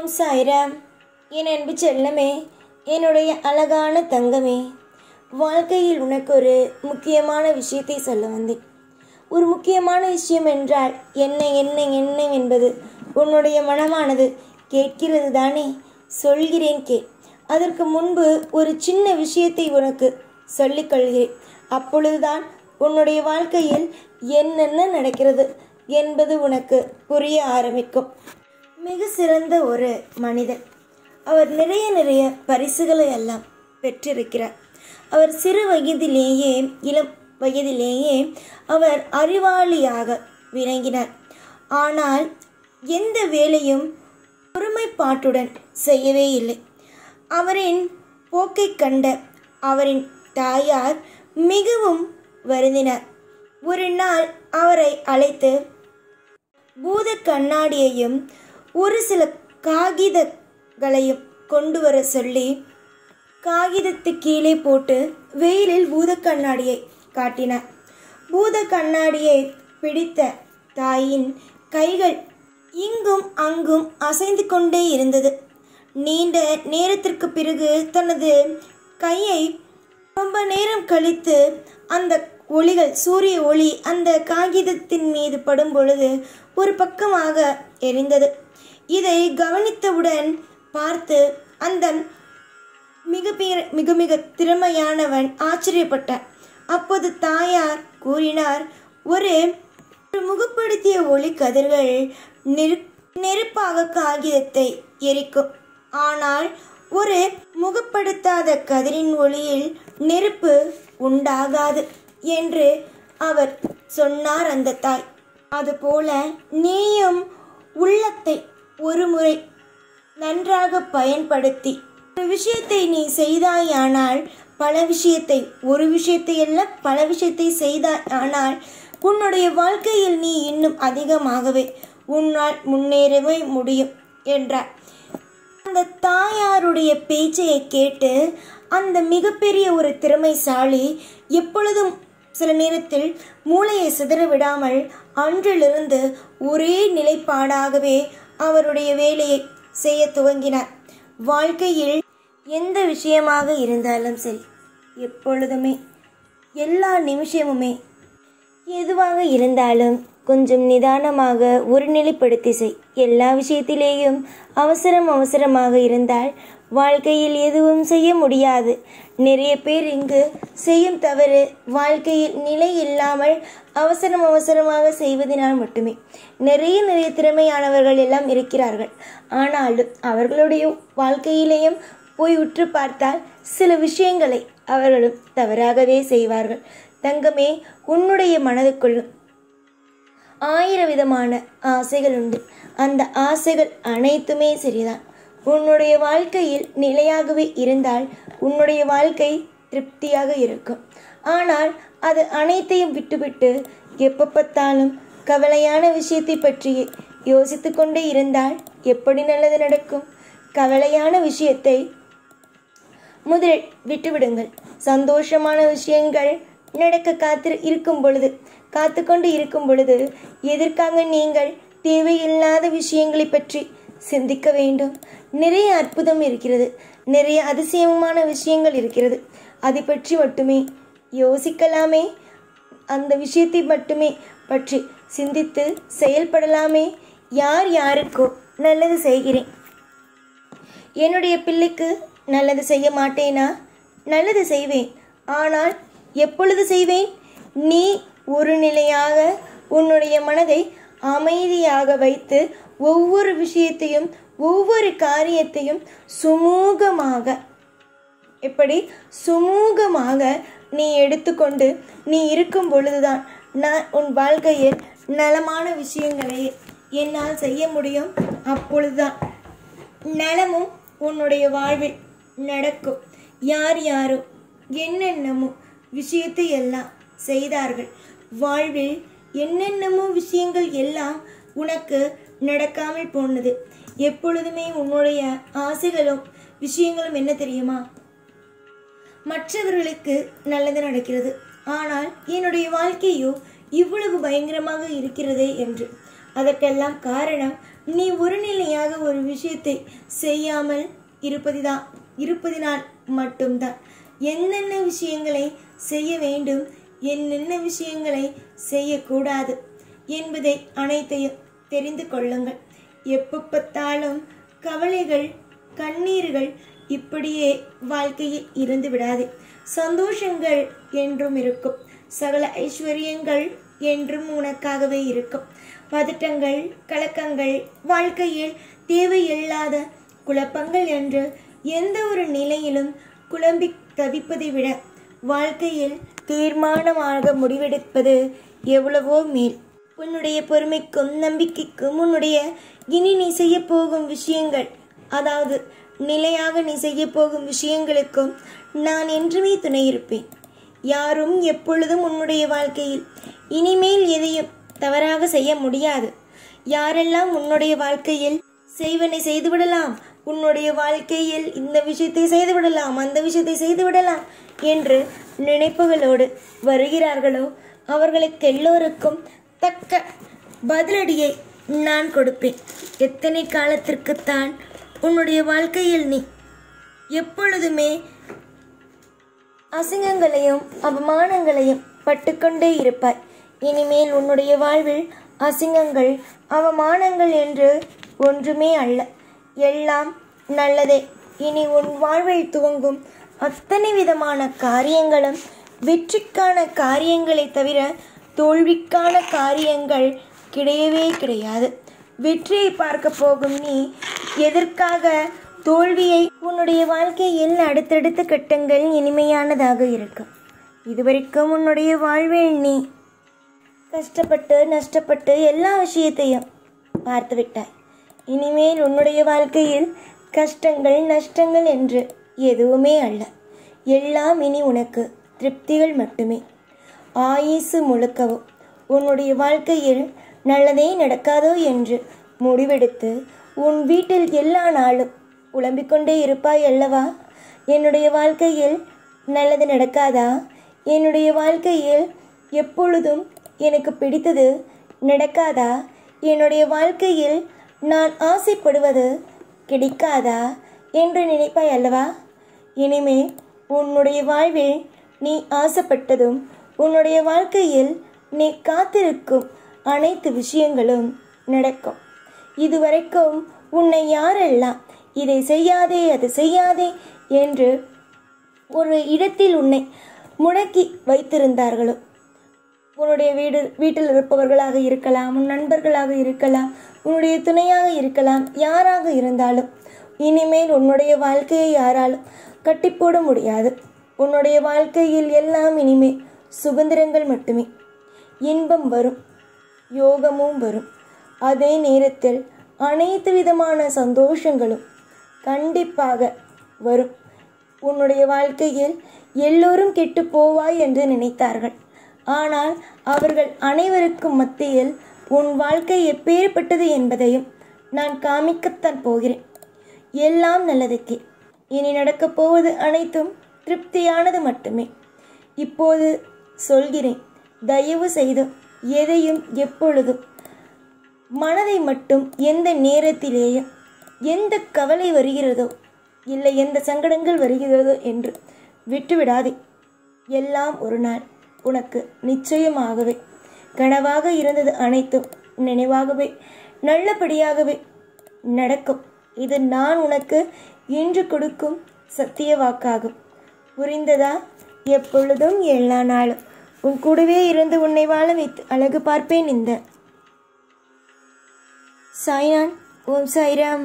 ஓம் சாய்ராம். என் அன்பு செல்லமே, என்னுடைய அழகான தங்கமே, வாழ்க்கையில் உனக்கு ஒரு முக்கியமான விஷயத்தை சொல்ல வந்தேன். ஒரு முக்கியமான விஷயம் என்றால் என்ன என்ன என்ன என்பது உன்னுடைய மனமானது கேட்கிறது தானே? சொல்கிறேன் கே. அதற்கு முன்பு ஒரு சின்ன விஷயத்தை உனக்கு சொல்லிக்கொள்கிறேன். அப்பொழுதுதான் உன்னுடைய வாழ்க்கையில் என்னென்ன நடக்கிறது என்பது உனக்கு புரிய ஆரம்பிக்கும். மிக சிறந்த ஒரு மனிதர். அவர் நிறைய பரிசுகளை எல்லாம் பெற்றிருக்கிறார். அவர் சிறு வயதிலேயே, இளம் வயதிலேயே அவர் அறிவாளியாக விளங்கினார். ஆனால் எந்த வேலையும் ஒருமைப்பாட்டுடன் செய்யவே இல்லை. அவரின் போக்கை கண்ட அவரின் தாயார் மிகவும் வருந்தினார். ஒரு நாள் அவரை அழைத்து பூத கண்ணாடியையும் ஒரு சில காகிதங்களையும் கொண்டு வர சொல்லி காகிதத்து கீழே போட்டு வெயிலில் பூத கண்ணாடியை காட்டினார். பூத கண்ணாடியை பிடித்த தாயின் கைகள் இங்கும் அங்கும் அசைந்து கொண்டே இருந்தது. நீண்ட நேரத்திற்கு பிறகு தனது கையை ரொம்ப நேரம் கழித்து அந்த ஒளிகள், சூரிய ஒளி அந்த காகிதத்தின் மீது படும் பொழுது ஒரு பக்கமாக எரிந்தது. இதை கவனித்தவுடன் பார்த்து அந்த மிக மிக திறமையானவன் ஆச்சரியப்பட்டார். அப்போது தாயார் கூறினார், ஒரு முகப்படுத்திய ஒளி கதிர்கள் நெருப்பாக காகிதத்தை எரிக்கும். ஆனால் ஒரு முகப்படுத்தாத கதிரின் ஒளியில் நெருப்பு உண்டாகாது என்று அவர் சொன்னார் அந்த தாய். அதுபோல நீயும் உள்ளத்தை ஒரு முறை நன்றாக பயன்படுத்தி ஒரு விஷயத்தை நீ செய்தாயானால் ஒரு விஷயத்தை அல்ல பல விஷயத்தை செய்தாய் ஆனால் உன்னுடைய வாழ்க்கையில் நீ இன்னும் அதிகமாகவே உன்னால் முன்னேறவே முடியும் என்றார். அந்த தாயாருடைய பேச்சையை கேட்டு அந்த மிகப்பெரிய ஒரு திறமைசாலி எப்பொழுதும் சில நேரத்தில் மூளையை சிதற விடாமல் அன்றிலிருந்து ஒரே நிலைப்பாடாகவே அவருடைய வேலையை செய்ய துவங்கினார். வாழ்க்கையில் எந்த விஷயமாக இருந்தாலும் சரி, எப்பொழுதுமே எல்லா நிமிஷமுமே எதுவாக இருந்தாலும் கொஞ்சம் நிதானமாக ஒரு நிலைப்படுத்தி செய். எல்லா விஷயத்திலேயும் அவசரமாக இருந்தால் வாழ்க்கையில் எதுவும் செய்ய முடியாது. நிறைய பேர் இங்கு செய்யும் தவறு வாழ்க்கையில் நிலை இல்லாமல் அவசரமாக செய்வதனால் மட்டுமே. நிறைய திறமையானவர்கள் எல்லாம் இருக்கிறார்கள். ஆனாலும் அவர்களுடைய வாழ்க்கையிலேயும் போய் உற்று பார்த்தால் சில விஷயங்களை அவர்களும் தவறாகவே செய்வார்கள். தங்கமே, உன்னுடைய மனதுக்குள்ளும் 1000 விதமான ஆசைகள் உண்டு. அந்த ஆசைகள் அனைத்துமே சரிதான். உன்னுடைய வாழ்க்கையில் நிலையாகவே இருந்தால் உன்னுடைய வாழ்க்கை திருப்தியாக இருக்கும். ஆனால் அது அனைத்தையும் விட்டுவிட்டு எப்போ பார்த்தாலும் கவலையான விஷயத்தை பற்றி யோசித்து கொண்டே இருந்தால் எப்படி நல்லது நடக்கும்? கவலையான விஷயத்தை முதலில் விட்டுவிடுங்கள். சந்தோஷமான விஷயங்கள் நடக்க காத்து கொண்டு இருக்கும் பொழுது எதற்காக நீங்கள் தேவையில்லாத விஷயங்களை பற்றி சிந்திக்க வேண்டும்? நிறைய அற்புதம் இருக்கிறது, நிறைய அதிசயமான விஷயங்கள் இருக்கிறது. அதை பற்றி மட்டுமே யோசிக்கலாமே, அந்த விஷயத்தை மட்டுமே பற்றி சிந்தித்து செயல்படலாமே. யாருக்கோ நல்லது செய்கிறேன், என்னுடைய பிள்ளைக்கு நல்லது செய்ய மாட்டேனா? நல்லது செய்வேன். ஆனால் எப்பொழுது செய்வேன்? நீ ஒரு நிலையாக உன்னுடைய மனதை அமைதியாக வைத்து ஒவ்வொரு விஷயத்தையும் ஒவ்வொரு காரியத்தையும் சுமூகமாக நீ எடுத்துக்கொண்டு நீ இருக்கும் பொழுதுதான் நான் உன் வாழ்க்கையில் நலமான விஷயங்களை என்னால் செய்ய முடியும். அப்பொழுதுதான் நலமும் உன்னுடைய வாழ்வில் நடக்கும். யாரோ என்னென்னமோ விஷயத்தை எல்லாம் செய்தார்கள். வாழ்வில் என்னென்னமோ விஷயங்கள் எல்லாம் உனக்கு நடக்காமல் போனது. எப்பொழுதுமே உன்னுடைய ஆசைகளும் விஷயங்களும் என்ன தெரியுமா? மற்றவர்களுக்கு நல்லது நடக்கிறது, ஆனால் என்னுடைய வாழ்க்கையோ இவ்வளவு பயங்கரமாக இருக்கிறதே என்று. அதற்கெல்லாம் காரணம் நீ ஒரு நிலையாக ஒரு விஷயத்தை செய்யாமல் இருப்பதினால் மட்டும்தான். என்னென்ன விஷயங்களை செய்ய வேண்டும், என்னென்ன விஷயங்களை செய்யக்கூடாது என்பதை அனைத்தையும் தெரிந்து கொள்ளுங்கள். எப்போ பார்த்தாலும் கவலைகள், கண்ணீர்கள் இப்படியே வாழ்க்கையில் இருந்து விடாது. சந்தோஷங்கள் என்றும் இருக்கும். சகல ஐஸ்வர்யங்கள் என்றும் உனக்காகவே இருக்கும். பதட்டங்கள், கலக்கங்கள், வாழ்க்கையில் தேவையில்லாத குழப்பங்கள் என்று எந்த ஒரு நிலையிலும் குழம்பி தவிப்பதை விட வாழ்க்கையில் தீர்மானமாக முடிவெடுப்பது எவ்வளவோ மேல். உன்னுடைய பொறுமைக்கும் நம்பிக்கைக்கும் உன்னுடைய இனி நீ செய்ய போகும் விஷயங்கள், அதாவது நிலையாக நீ செய்ய போகும் விஷயங்களுக்கும் நான் என்றுமே துணை இருப்பேன். யாரும் எப்பொழுதும் உன்னுடைய வாழ்க்கையில் இனிமேல் எதையும் தவறாக செய்ய முடியாது. யாரெல்லாம் உன்னுடைய வாழ்க்கையில் செய்வனை செய்துவிடலாம், உன்னுடைய வாழ்க்கையில் இந்த விஷயத்தை செய்துவிடலாம், அந்த விஷயத்தை செய்துவிடலாம் என்று நினைப்புகளோடு வருகிறார்களோ அவர்களுக்கு எல்லோருக்கும் தக்க பதிலடியை நான் கொடுப்பேன். எத்தனை காலத்திற்குத்தான் உன்னுடைய வாழ்க்கையில் நீ எப்பொழுதுமே அசிங்கங்களையும் அவமானங்களையும் பட்டுக்கொண்டே இருப்பாய். இனிமேல் உன்னுடைய வாழ்வில் அசிங்கங்கள், அவமானங்கள் என்று ஒன்றுமே அல்ல, எல்லாம் நல்லதே. இனி உன் வாழ்வில் துவங்கும் அத்தனை விதமான காரியங்களும் வெற்றிக்கான காரியங்களை தவிர தோல்விக்கான காரியங்கள் கிடையவே கிடையாது. வெற்றியை பார்க்க போகும் நீ எதற்காக தோல்வியை? உன்னுடைய வாழ்க்கையில் அடுத்தடுத்த கட்டங்கள் இனிமையானதாக இருக்கும். இதுவரைக்கும் உன்னுடைய வாழ்வில் நீ கஷ்டப்பட்டு நஷ்டப்பட்டு எல்லா விஷயத்தையும் பார்த்து விட்டாய். இனிமேல் உன்னுடைய வாழ்க்கையில் கஷ்டங்கள் நஷ்டங்கள் என்று எதுவுமே அல்ல. எல்லாம் இனி உனக்கு திருப்திகள் மட்டுமே. ஆயுசு முழுக்கவும் உன்னுடைய வாழ்க்கையில் நல்லதே நடக்காதோ என்று முடிவெடுத்து உன் வீட்டில் எல்லா நாளும் புலம்பிக்கொண்டே இருப்பாய் அல்லவா? என்னுடைய வாழ்க்கையில் நல்லது நடக்காதா? என்னுடைய வாழ்க்கையில் எப்பொழுதும் எனக்கு பிடித்தது நடக்காதா? என்னுடைய வாழ்க்கையில் நான் ஆசைப்படுவது கிடைக்காதா என்று நினைப்பாய் அல்லவா? இனிமே உன்னுடைய வாழ்வில் நீ ஆசைப்பட்டதும் உன்னுடைய வாழ்க்கையில் நீ காத்திருக்கும் அனைத்து விஷயங்களும் நடக்கும். இதுவரைக்கும் உன்னை யாரெல்லாம் இதை செய்யாதே அது செய்யாதே என்று ஒரு இடத்தில் உன்னை முடக்கி வைத்திருந்தார்களோ, உன்னுடைய வீட்டில் இருப்பவர்களாக இருக்கலாம், உன் நண்பர்களாக இருக்கலாம், உன்னுடைய துணையாக இருக்கலாம், யாராக இருந்தாலும் இனிமேல் உன்னுடைய வாழ்க்கையை யாராலும் கட்டி போட முடியாது. உன்னுடைய வாழ்க்கையில் எல்லாம் இனிமே சுதந்திரங்கள் மட்டுமே. இன்பம் வரும், யோகமும் வரும். அதே நேரத்தில் அனைத்து விதமான சந்தோஷங்களும் கண்டிப்பாக வரும். உன்னுடைய வாழ்க்கையில் எல்லோரும் கெட்டு போவாய் என்று நினைத்தார்கள். ஆனால் அவர்கள் அனைவருக்கும் மத்தியில் உன் வாழ்க்கை எப்பேற்பட்டது என்பதையும் நான் காமிக்கத்தான் போகிறேன். எல்லாம் நல்லதுக்கே. இனி நடக்கப் போவது அனைத்தும் திருப்தியானது மட்டுமே. இப்போது சொல்கிறேன், தயவு செய்து எதையும் எப்பொழுதும் மனதை மட்டும் எந்த நேரத்திலேயும் எந்த கவலை வருகிறதோ இல்லை எந்த சங்கடங்கள் வருகிறதோ என்று விட்டுவிடாதே. எல்லாம் ஒரு நாள் உனக்கு நிச்சயமாகவே கனவாக இருந்தது அனைத்தும் நினைவாகவே நல்லபடியாகவே நடக்கும். இது நான் உனக்கு இன்று கொடுக்கும் சத்திய வாக்காகும். புரிந்ததா? எப்பொழுதும் எல்லா நாளும் உன் கூடவே இருந்து உன்னை வாழ வைத்து அழகு பார்ப்பேன். இந்த சாய்நான். ஓம் சாய்ராம்.